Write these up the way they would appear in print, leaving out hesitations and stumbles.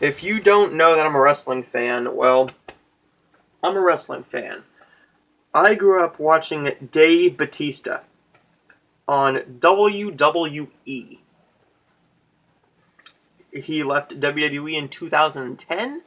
If you don't know that I'm a wrestling fan, well, I'm a wrestling fan. I grew up watching Dave Batista on WWE. He left WWE in 2010,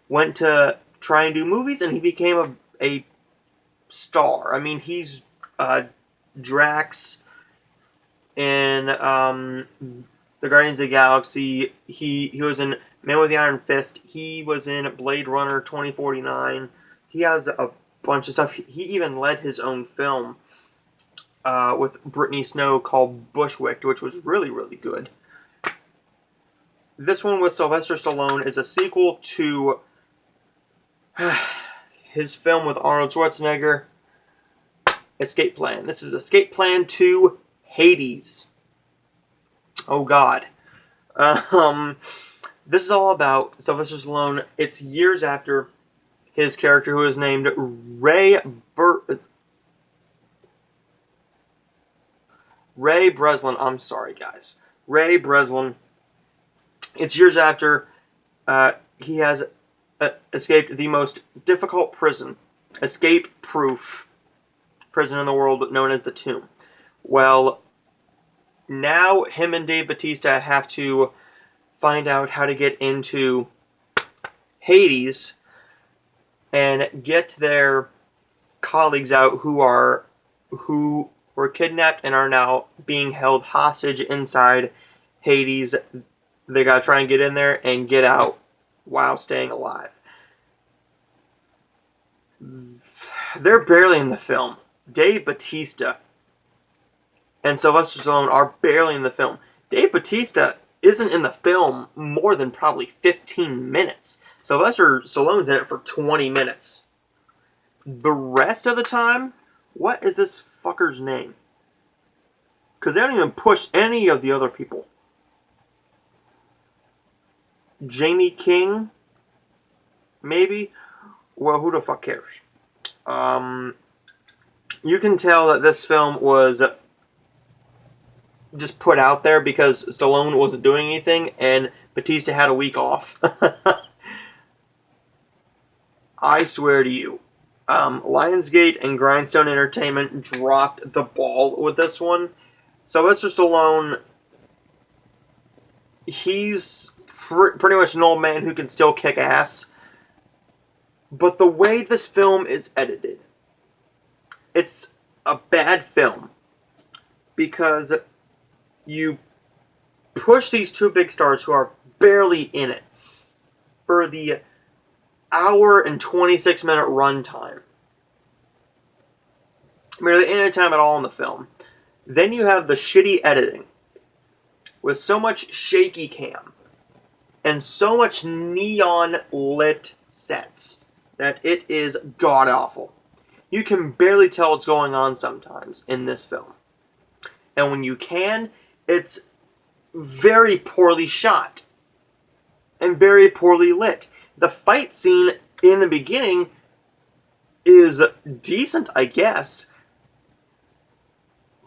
went to try and do movies, and he became a star. I mean, he's Drax in the Guardians of the Galaxy. He was in Man with the Iron Fist. He was in Blade Runner 2049. He has a bunch of stuff. He even led his own film with Brittany Snow called Bushwick, which was really, really good. This one with Sylvester Stallone is a sequel to his film with Arnold Schwarzenegger, Escape Plan. This is Escape Plan 2 Hades. Oh, God. This is all about Sylvester Stallone. It's years after his character, who is named Ray Breslin. I'm sorry, guys. Ray Breslin. It's years after he has escaped the most difficult prison, escape-proof prison in the world, known as the Tomb. Well, now him and Dave Batista have to find out how to get into Hades and get their colleagues out who were kidnapped and are now being held hostage inside Hades. They gotta try and get in there and get out while staying alive. They're barely in the film. Dave Batista and Sylvester Stallone are barely in the film. Dave Batista isn't in the film more than probably 15 minutes. Sylvester Stallone's in it for 20 minutes. The rest of the time, what is this fucker's name? Because they don't even push any of the other people. Jamie King? Maybe? Well, who the fuck cares? You can tell that this film was just put out there because Stallone wasn't doing anything and Batista had a week off. I swear to you, Lionsgate and Grindstone Entertainment dropped the ball with this one. Sylvester Stallone, he's pretty much an old man who can still kick ass. But the way this film is edited, it's a bad film. Because you push these two big stars who are barely in it for the hour and 26 minute runtime. Barely any time at all in the film. Then you have the shitty editing with so much shaky cam and so much neon lit sets that it is god awful. You can barely tell what's going on sometimes in this film. And when you can, it's very poorly shot and very poorly lit. The fight scene in the beginning is decent, I guess.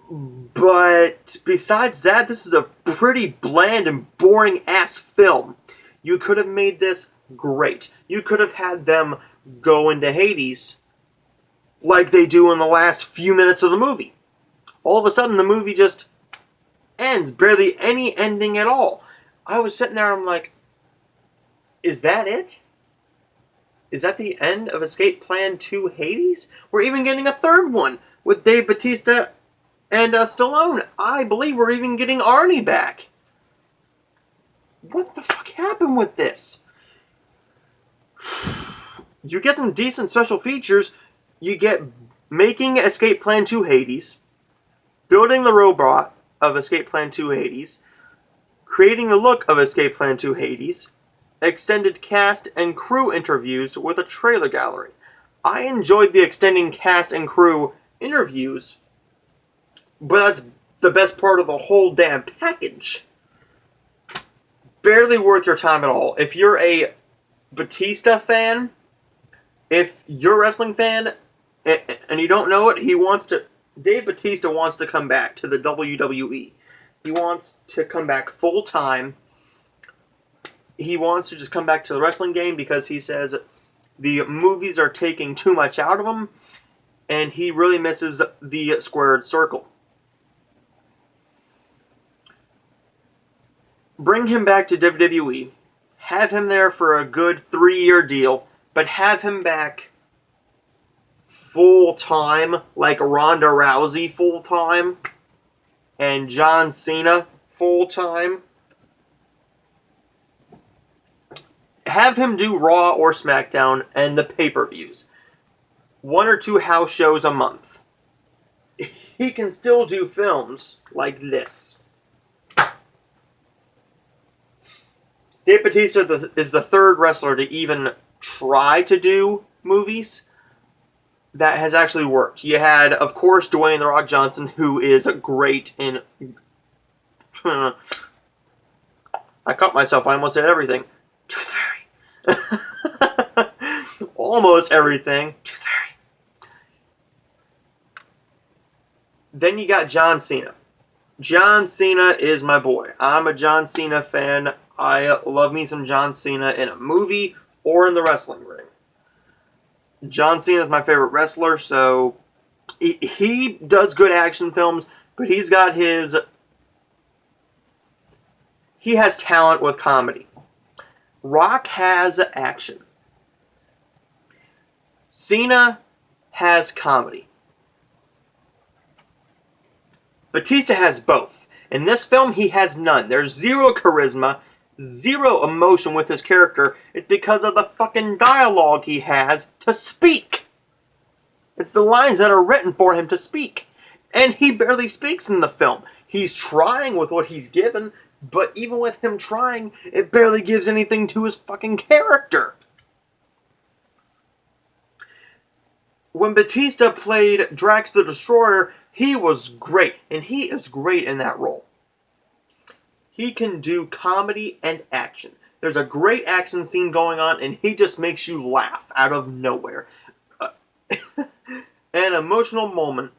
But besides that, this is a pretty bland and boring ass film. You could have made this great. You could have had them go into Hades like they do in the last few minutes of the movie. All of a sudden, the movie just ends. Barely any ending at all. I was sitting there, I'm like, is that it? Is that the end of Escape Plan 2 Hades? We're even getting a third one with Dave Batista and Stallone. I believe we're even getting Arnie back. What the fuck happened with this? You get some decent special features. You get making Escape Plan 2 Hades, building the robot of Escape Plan 2 Hades, creating the look of Escape Plan 2 Hades, extended cast and crew interviews with a trailer gallery. I enjoyed the extending cast and crew interviews, but that's the best part of the whole damn package. Barely worth your time at all. If you're a Batista fan, if you're a wrestling fan, and you don't know it, Dave Batista wants to come back to the WWE. He wants to come back full time he wants to just come back to the wrestling game because he says the movies are taking too much out of him, and he really misses the squared circle. Bring him back to WWE. Have him there for a good 3-year deal, but have him back full-time, like Ronda Rousey full-time, and John Cena full-time. Have him do Raw or SmackDown and the pay-per-views. 1 or 2 house shows a month. He can still do films like this. Dave Bautista is the 3rd wrestler to even try to do movies that has actually worked. You had, of course, Dwayne "The Rock" Johnson, who is great in... I caught myself. I almost said everything. Tooth Fairy. Almost everything. Tooth Fairy. Then you got John Cena. John Cena is my boy. I'm a John Cena fan. I love me some John Cena in a movie or in the wrestling ring. John Cena is my favorite wrestler, so he does good action films, but he has talent with comedy. Rock has action. Cena has comedy. Batista has both. In this film, he has none. There's zero charisma, zero emotion with his character. It's because of the fucking dialogue he has to speak. It's the lines that are written for him to speak. And he barely speaks in the film. He's trying with what he's given, but even with him trying, it barely gives anything to his fucking character. When Batista played Drax the Destroyer, he was great, and he is great in that role. He can do comedy and action. There's a great action scene going on, and he just makes you laugh out of nowhere. An emotional moment,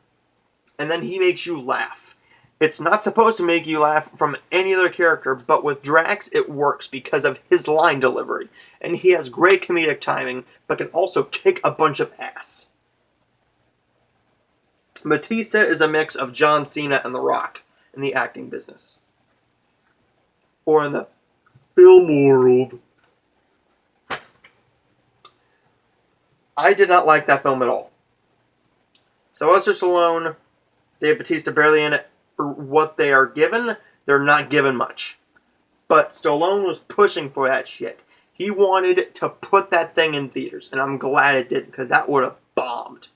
and then he makes you laugh. It's not supposed to make you laugh from any other character, but with Drax, it works because of his line delivery. And he has great comedic timing, but can also kick a bunch of ass. Batista is a mix of John Cena and The Rock in the acting business. Or in the film world. I did not like that film at all. Sylvester Stallone, Dave Bautista barely in it. For what they are given, they're not given much. But Stallone was pushing for that shit. He wanted to put that thing in theaters, and I'm glad it didn't, because that would have bombed.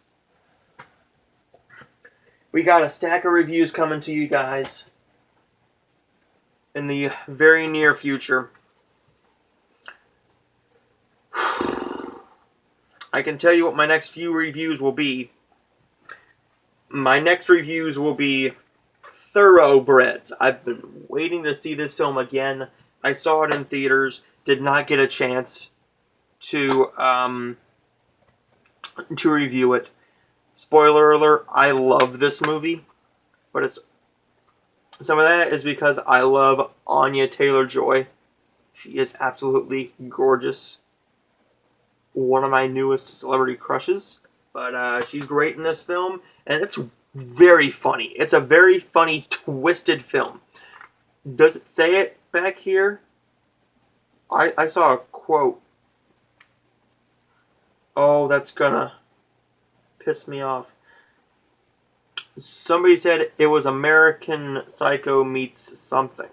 We got a stack of reviews coming to you guys in the very near future. I can tell you what my next few reviews will be. My next reviews will be Thoroughbreds. I've been waiting to see this film again. I saw it in theaters. Did not get a chance to review it. Spoiler alert, I love this movie, but some of that is because I love Anya Taylor-Joy. She is absolutely gorgeous. One of my newest celebrity crushes, but she's great in this film, and it's very funny. It's a very funny, twisted film. Does it say it back here? I saw a quote. Oh, that's gonna piss me off. Somebody said it was American Psycho meets something.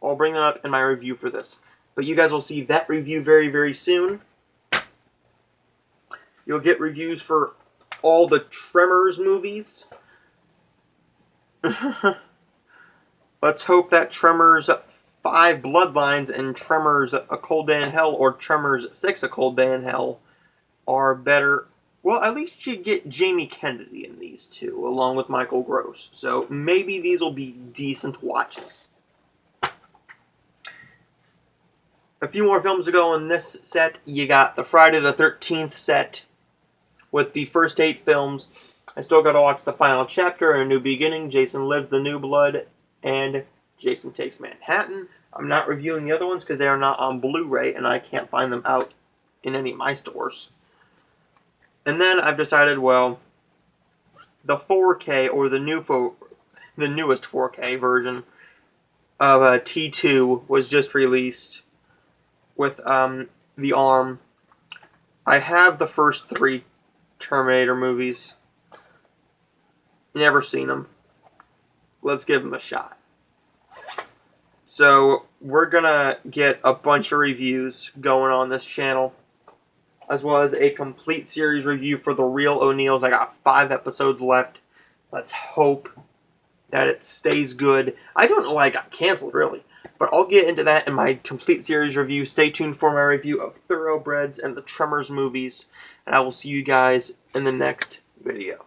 I'll bring that up in my review for this. But you guys will see that review very, very soon. You'll get reviews for all the Tremors movies. Let's hope that Tremors 5 Bloodlines and Tremors A Cold Day in Hell or Tremors 6 A Cold Day in Hell are better. Well, at least you get Jamie Kennedy in these two, along with Michael Gross. So maybe these will be decent watches. A few more films to go in this set. You got the Friday the 13th set with the first 8 films. I still got to watch the final chapter, A New Beginning, Jason Lives, The New Blood, and Jason Takes Manhattan. I'm not reviewing the other ones because they are not on Blu-ray and I can't find them out in any of my stores. And then I've decided, well, the 4K or the newest 4K version of T2 was just released with the ARM. I have the first 3 Terminator movies. Never seen them. Let's give them a shot. So we're gonna get a bunch of reviews going on this channel, as well as a complete series review for The Real O'Neals. I got 5 episodes left. Let's hope that it stays good. I don't know why it got canceled, really, but I'll get into that in my complete series review. Stay tuned for my review of Thoroughbreds and the Tremors movies, and I will see you guys in the next video.